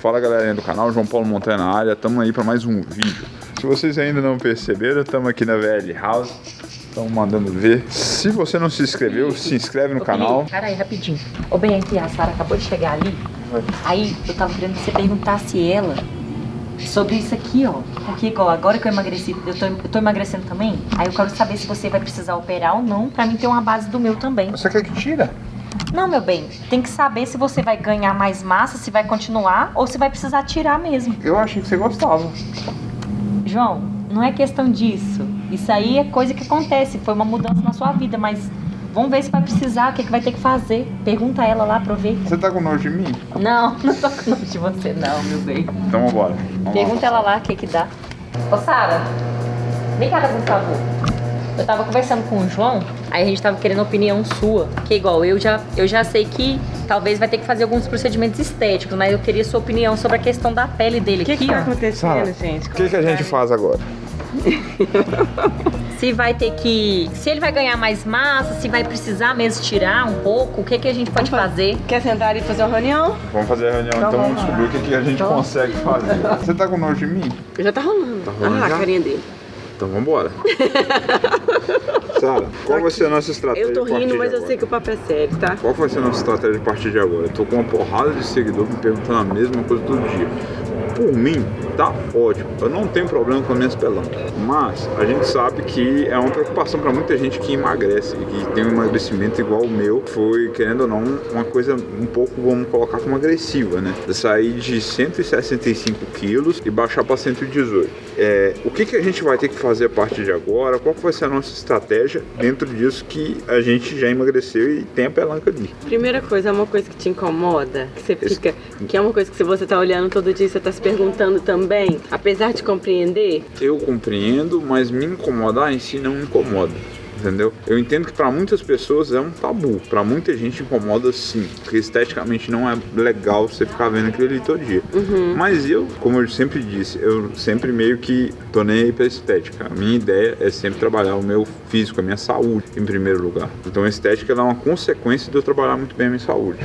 Fala galerinha do canal, João Paulo Montanha na área, estamos aí para mais um vídeo. Se vocês ainda não perceberam, estamos aqui na VL House, estamos mandando ver. Se você não se inscreveu, se inscreve no canal. Cara aí, rapidinho. Ô bem, aqui a Sara acabou de chegar ali, aí eu tava querendo que você perguntasse ela sobre isso aqui, ó. Porque igual, agora que eu emagreci, eu tô emagrecendo também, aí eu quero saber se você vai precisar operar ou não, pra mim ter uma base do meu também. Você quer que tira? Não, meu bem, tem que saber se você vai ganhar mais massa, se vai continuar ou se vai precisar tirar mesmo. Eu achei que você gostava. João, não é questão disso. Isso aí é coisa que acontece, foi uma mudança na sua vida, mas vamos ver se vai precisar, o que vai ter que fazer. Pergunta ela lá, aproveita. Você tá com nojo de mim? Não, não tô com nojo de você não, meu bem. Então vambora. Pergunta ela lá o que dá. Ô Sara, vem cá fazer um favor. Eu tava conversando com o João, aí a gente tava querendo a opinião sua. Que igual, eu já sei que talvez vai ter que fazer alguns procedimentos estéticos, mas eu queria sua opinião sobre a questão da pele dele. O que tá acontecendo, Sara, gente? O que a gente faz agora? Se vai ter que... Se ele vai ganhar mais massa, se vai precisar mesmo tirar um pouco, o que a gente pode fazer? Quer sentar ali e fazer uma reunião? Vamos fazer a reunião então, vamos descobrir o que a gente consegue fazer. Você tá com nojo de mim? Já tá rolando. Já? A carinha dele. Então vambora. Sara, qual vai ser a nossa estratégia? Eu tô a partir rindo, de mas eu agora? sei que o papo é sério, tá? Qual vai ser a nossa estratégia a partir de agora? Eu tô com uma porrada de seguidor me perguntando a mesma coisa todo dia. Por mim, tá ótimo. Eu não tenho problema com as minhas pelancas. Mas a gente sabe que é uma preocupação para muita gente que emagrece, que tem um emagrecimento igual o meu. Foi, querendo ou não, uma coisa um pouco, vamos colocar como agressiva, né? Eu sair de 165 quilos e baixar para 118. O que a gente vai ter que fazer a partir de agora? Qual vai ser a nossa estratégia dentro disso que a gente já emagreceu e tem a pelanca ali? Primeira coisa, é uma coisa que te incomoda, que você fica... Que é uma coisa que se você tá olhando todo dia, você tá se perguntando também, apesar de compreender? Eu compreendo, mas me incomodar em si não me incomoda. Entendeu? Eu entendo que para muitas pessoas é um tabu, para muita gente incomoda sim, porque esteticamente não é legal você ficar vendo aquilo ali todo dia. Mas eu, como eu sempre disse, eu sempre meio que tô nem aí pra estética. A minha ideia é sempre trabalhar o meu físico, a minha saúde em primeiro lugar. Então a estética é uma consequência de eu trabalhar muito bem a minha saúde.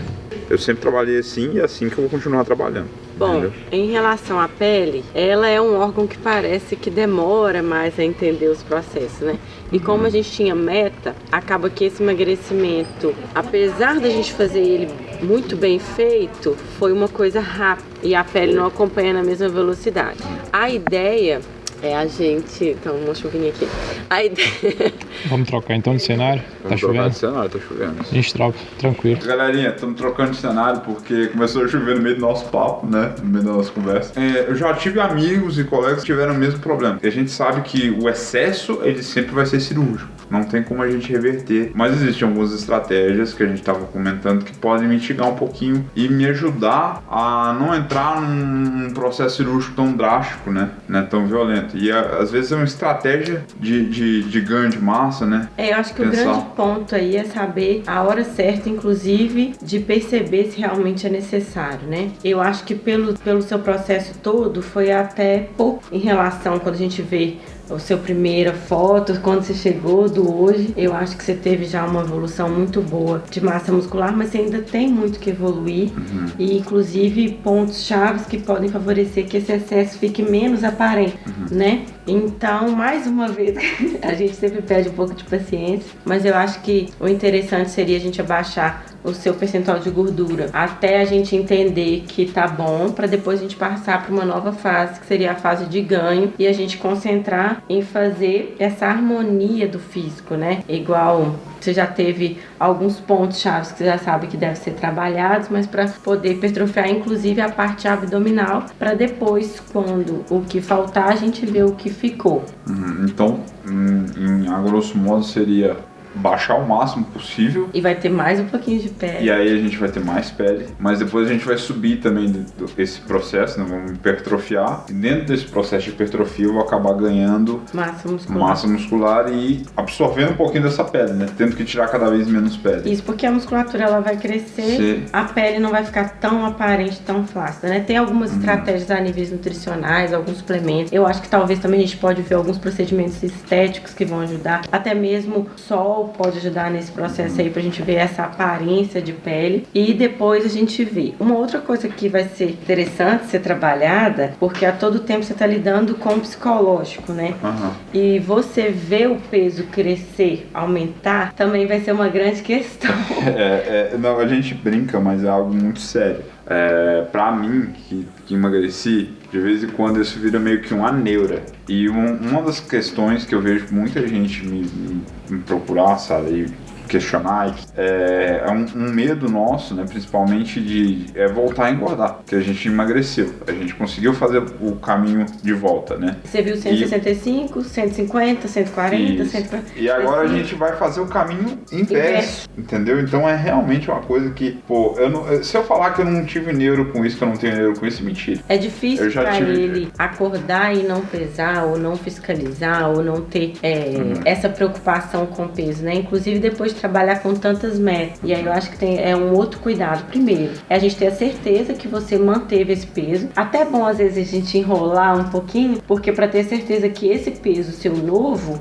Eu sempre trabalhei assim e é assim que eu vou continuar trabalhando. Bom, entendeu? em relação à pele, ela é um órgão que parece que demora mais a entender os processos, né? E como a gente tinha meta, acaba que esse emagrecimento, apesar da gente fazer ele muito bem feito, foi uma coisa rápida e a pele não acompanha na mesma velocidade. A ideia é a gente... Então, uma chuvinha aqui. A ideia... Vamos trocar então de cenário? Vamos trocar de cenário, tá chovendo. A gente troca, tranquilo. Galerinha, estamos trocando de cenário porque começou a chover no meio do nosso papo, né? No meio da nossa conversa. Eu já tive amigos e colegas que tiveram o mesmo problema. E a gente sabe que o excesso, ele sempre vai ser cirúrgico. Não tem como a gente reverter. Mas existem algumas estratégias que a gente estava comentando que podem mitigar um pouquinho e me ajudar a não entrar num processo cirúrgico tão drástico, né? Tão violento. E às vezes é uma estratégia de ganho de massa, né? Eu acho que o grande ponto aí é saber a hora certa, inclusive, de perceber se realmente é necessário, né? Eu acho que pelo seu processo todo foi até pouco em relação quando a gente vê a sua primeira foto, quando você chegou do hoje, eu acho que você teve já uma evolução muito boa de massa muscular, mas você ainda tem muito que evoluir e inclusive pontos chaves que podem favorecer que esse excesso fique menos aparente, né? Então, mais uma vez, a gente sempre pede um pouco de paciência, mas eu acho que o interessante seria a gente abaixar o seu percentual de gordura até a gente entender que tá bom, para depois a gente passar para uma nova fase, que seria a fase de ganho, e a gente concentrar em fazer essa harmonia do físico, né? Igual você já teve alguns pontos chaves que você já sabe que devem ser trabalhados, mas para poder hipertrofiar inclusive a parte abdominal, para depois, quando o que faltar, a gente vê o que ficou. Então, a grosso modo seria baixar o máximo possível. E vai ter mais um pouquinho de pele. E aí a gente vai ter mais pele. Mas depois a gente vai subir também esse processo, né? Vamos hipertrofiar. E dentro desse processo de hipertrofia eu vou acabar ganhando massa muscular e absorvendo um pouquinho dessa pele, né? Tendo que tirar cada vez menos pele. Isso, porque a musculatura ela vai crescer, a pele não vai ficar tão aparente, tão flácida, né? Tem algumas estratégias a níveis nutricionais, alguns suplementos. Eu acho que talvez também a gente pode ver alguns procedimentos estéticos que vão ajudar. Até mesmo sol sol pode ajudar nesse processo aí pra gente ver essa aparência de pele e depois a gente vê. Uma outra coisa que vai ser interessante ser trabalhada, porque a todo tempo você tá lidando com o psicológico, né? E você ver o peso crescer, aumentar, também vai ser uma grande questão. Não, a gente brinca, mas é algo muito sério. Pra mim, que emagreci, de vez em quando isso vira meio que uma neura. E uma das questões que eu vejo muita gente me procurar, sabe, questionar, é um medo nosso, né, principalmente de voltar a engordar, que a gente emagreceu, a gente conseguiu fazer o caminho de volta, né? Você viu 165, 150, 140, 140. E agora a gente vai fazer o caminho inverso, entendeu? Então é realmente uma coisa que, pô, se eu falar que eu não tive neuro com isso, que eu não tenho neuro com isso, é mentira. É difícil pra ele acordar e não pesar, ou não fiscalizar, ou não ter essa preocupação com o peso, né? Inclusive depois de trabalhar com tantas metas. E aí eu acho que é um outro cuidado. Primeiro, é a gente ter a certeza que você manteve esse peso. Até é bom às vezes a gente enrolar um pouquinho, porque para ter certeza que esse peso seu novo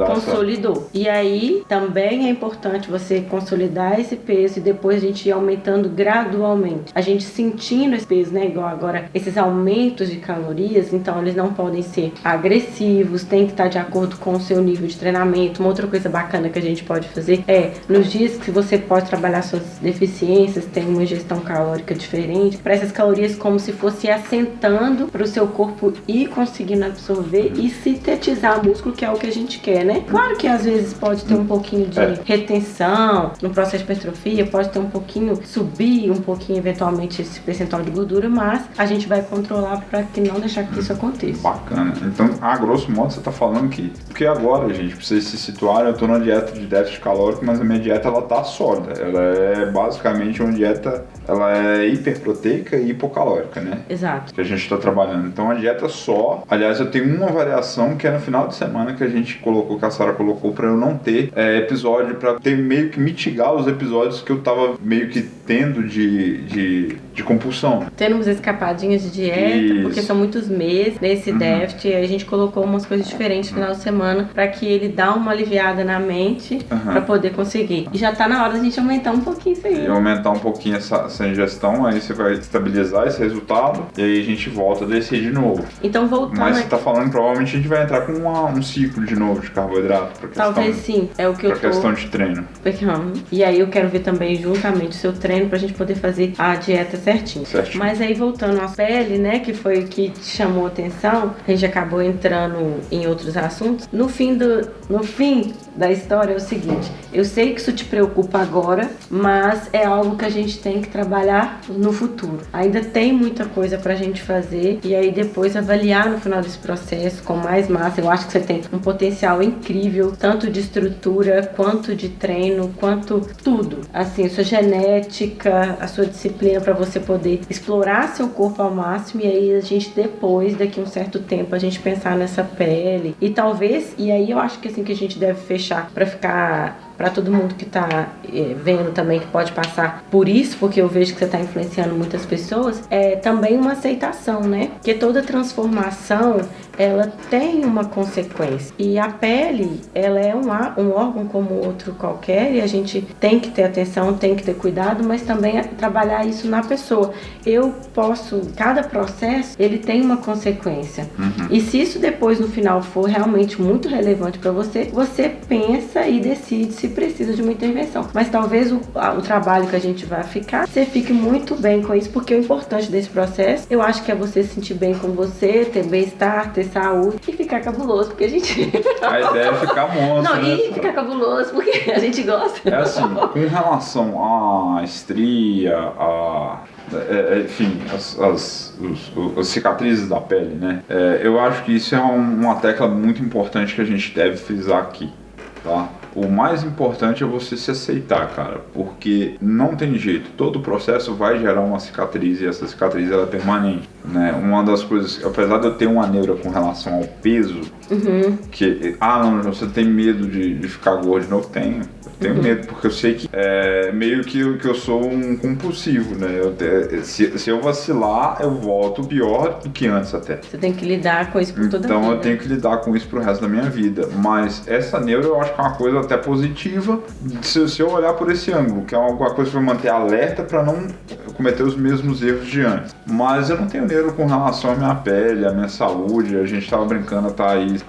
consolidou. E aí também é importante você consolidar esse peso e depois a gente ir aumentando gradualmente. A gente sentindo esse peso, né? Igual agora esses aumentos de calorias, então eles não podem ser agressivos, tem que estar de acordo com o seu nível de treinamento. Uma outra coisa bacana que a gente pode fazer nos dias que você pode trabalhar suas deficiências, tem uma ingestão calórica diferente, para essas calorias como se fosse assentando para o seu corpo ir conseguindo absorver e sintetizar músculo, que é o que a gente quer, né? Claro que às vezes pode ter um pouquinho de retenção no processo de hipertrofia, pode ter um pouquinho, subir um pouquinho eventualmente esse percentual de gordura, mas a gente vai controlar para que não deixar que isso aconteça. Bacana. Então, a grosso modo, você tá falando que... Porque agora, gente, pra vocês se situarem, eu tô numa dieta de déficit calórico, mas a minha dieta, ela tá sólida. Ela é basicamente uma dieta, ela é hiperproteica e hipocalórica, né? Exato. Que a gente tá trabalhando. Então, a dieta só... Aliás, eu tenho uma variação que é no final de semana que a gente colocou, que a Sara colocou, pra eu não ter episódio, pra ter meio que mitigar os episódios que eu tava meio que tendo de compulsão. Tendo umas escapadinhas de dieta, porque são muitos meses nesse déficit, e a gente colocou umas coisas diferentes no final de semana pra que ele dá uma aliviada na mente pra poder conseguir. E já tá na hora da gente aumentar um pouquinho isso aí. E aumentar um pouquinho essa ingestão, aí você vai estabilizar esse resultado e aí a gente volta a descer de novo. Então voltando. Mas você tá falando que provavelmente a gente vai entrar com um ciclo de novo de carboidrato. Talvez sim, é o que eu tô... questão de treino. E aí eu quero ver também juntamente o seu treino pra gente poder fazer a dieta certinho. Mas aí voltando à pele, né, que foi o que te chamou a atenção, a gente acabou entrando em outros assuntos. No fim da história é o seguinte: eu sei que isso te preocupa agora, mas é algo que a gente tem que trabalhar no futuro. Ainda tem muita coisa pra gente fazer e aí depois avaliar no final desse processo com mais massa. Eu acho que você tem um potencial incrível, tanto de estrutura, quanto de treino, quanto tudo. Assim, a sua genética, a sua disciplina pra você poder explorar seu corpo ao máximo, e aí a gente depois, daqui a um certo tempo, a gente pensar nessa pele. E talvez, e aí eu acho que assim que a gente deve fechar pra ficar... Para todo mundo que tá vendo também, que pode passar por isso, porque eu vejo que você tá influenciando muitas pessoas, é também uma aceitação, né? Porque toda transformação, ela tem uma consequência. E a pele, ela é um órgão como outro qualquer, e a gente tem que ter atenção, tem que ter cuidado, mas também trabalhar isso na pessoa. Cada processo, ele tem uma consequência. E se isso depois, no final, for realmente muito relevante para você, você pensa e decide se precisa de uma intervenção. Mas talvez o trabalho que a gente vai ficar, você fique muito bem com isso, porque o importante desse processo, eu acho que é você se sentir bem com você, ter bem-estar, ter saúde e ficar cabuloso, porque a gente... A ideia é ficar monstro, Não, né? e ficar cabuloso, porque a gente gosta. É assim, com relação à estria, enfim, as cicatrizes da pele, né? Eu acho que isso é uma tecla muito importante que a gente deve frisar aqui, tá? O mais importante é você se aceitar, cara, porque não tem jeito, todo o processo vai gerar uma cicatriz e essa cicatriz ela é permanente, né? Uma das coisas, apesar de eu ter uma neura com relação ao peso, que, não, você tem medo de ficar gordo de novo? Tenho medo, porque eu sei que é meio que eu sou um compulsivo, né? Se eu vacilar, eu volto pior do que antes até. Você tem que lidar com isso por toda a vida. Então eu tenho que lidar com isso pro resto da minha vida. Mas essa neuro eu acho que é uma coisa até positiva se eu olhar por esse ângulo, que é alguma coisa para manter alerta para não cometer os mesmos erros de antes. Mas eu não tenho neuro com relação à minha pele, à minha saúde. A gente tava brincando, a Thaís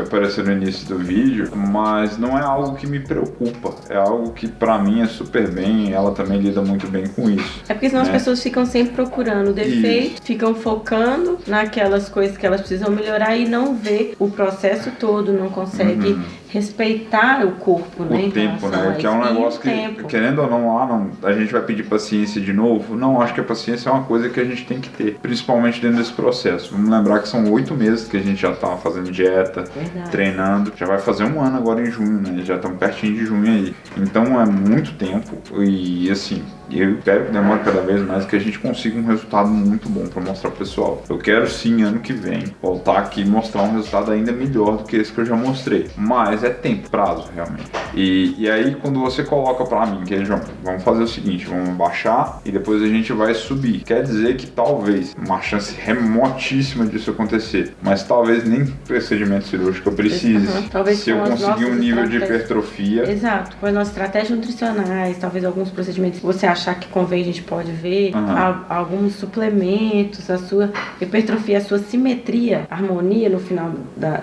apareceu no início do vídeo, mas não é algo que me preocupa. É algo que pra mim é super bem, ela também lida muito bem com isso. É porque senão as pessoas ficam sempre procurando defeito, ficam focando naquelas coisas que elas precisam melhorar e não vê o processo todo, não consegue respeitar o corpo, né? O tempo, né? Que é um negócio que, querendo ou não, a gente vai pedir paciência de novo. Não, acho que a paciência é uma coisa que a gente tem que ter, principalmente dentro desse processo. Vamos lembrar que são 8 meses que a gente já tá fazendo dieta, treinando. Já vai fazer um ano agora em junho, né? Já estamos pertinho de junho aí. Então é muito tempo e assim, eu espero que demore cada vez mais, que a gente consiga um resultado muito bom para mostrar pro pessoal. Eu quero sim, ano que vem, voltar aqui e mostrar um resultado ainda melhor do que esse que eu já mostrei. Mas é tempo, prazo, realmente. E aí, quando você coloca pra mim, que João, vamos fazer o seguinte, vamos baixar e depois a gente vai subir. Quer dizer que talvez, uma chance remotíssima disso acontecer, mas talvez nem procedimento cirúrgico eu precise. Talvez se eu conseguir um nível de hipertrofia. Exato, com as nossas estratégias nutricionais, talvez alguns procedimentos que você achar que convém, a gente pode ver, alguns suplementos, a sua hipertrofia, a sua simetria, harmonia no final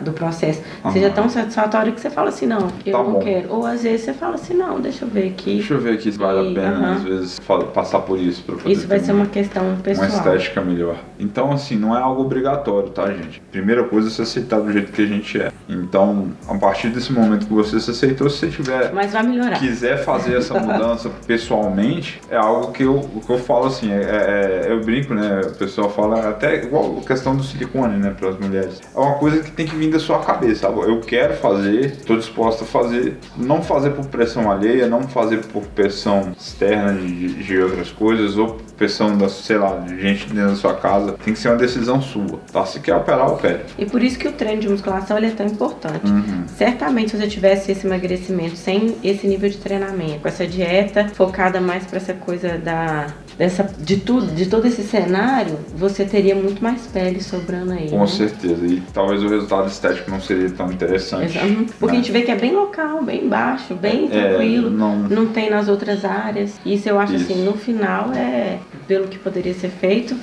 do processo, seja tão satisfatória que você fala assim, não, eu não quero. Ou às vezes você fala assim, não, deixa eu ver aqui. Deixa eu ver aqui se vale a pena, às vezes, passar por isso. Pra fazer isso vai ser uma questão pessoal. Uma estética melhor. Então, assim, não é algo obrigatório, tá, gente? Primeira coisa é se aceitar do jeito que a gente é. Então, a partir desse momento que você se aceitou, se você tiver... Mas vai melhorar. Quiser fazer essa mudança pessoalmente, é algo que eu falo assim, eu brinco, né? O pessoal fala até igual a questão do silicone, né, para as mulheres. É uma coisa que tem que vir da sua cabeça, sabe? Eu quero fazer, estou disposto a fazer, não fazer por pressão alheia, não fazer por pressão externa de outras coisas, ou pressão da, sei lá, de gente dentro da sua casa. Tem que ser uma decisão sua, tá? Se quer operar, opere. E por isso que o treino de musculação ele é tão importante. Certamente, se você tivesse esse emagrecimento sem esse nível de treinamento, com essa dieta focada mais para essa coisa de todo esse cenário, você teria muito mais pele sobrando aí. Com certeza. E talvez o resultado estético não seria tão interessante. Porque a gente vê que é bem local, bem baixo, bem tranquilo. Não tem nas outras áreas. Isso eu acho assim, no final, pelo que poderia ser feito,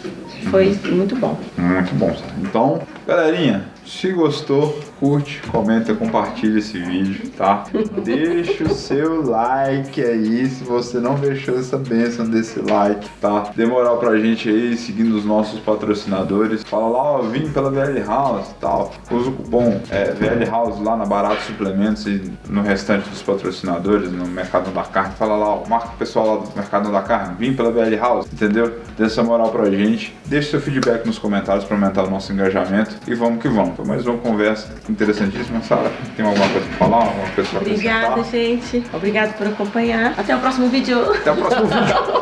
foi muito bom. Muito bom. Então, galerinha, se gostou, curte, comenta, compartilha esse vídeo, tá? Deixa o seu like aí, se você não deixou essa bênção desse like, tá? Dê moral pra gente aí, seguindo os nossos patrocinadores. Fala lá, ó, vim pela VL House e tal. Usa o cupom VL House lá na Barato Suplementos e no restante dos patrocinadores, no Mercado da Carne. Fala lá, ó, marca o pessoal lá do Mercado da Carne, vim pela VL House, entendeu? Dê essa moral pra gente. Deixa seu feedback nos comentários pra aumentar o nosso engajamento e vamos que vamos. Foi mais uma conversa interessantíssima. Sara, tem alguma coisa pra falar? Alguma coisa pra Obrigada, gente. Obrigada por acompanhar. Até o próximo vídeo. Até o próximo vídeo.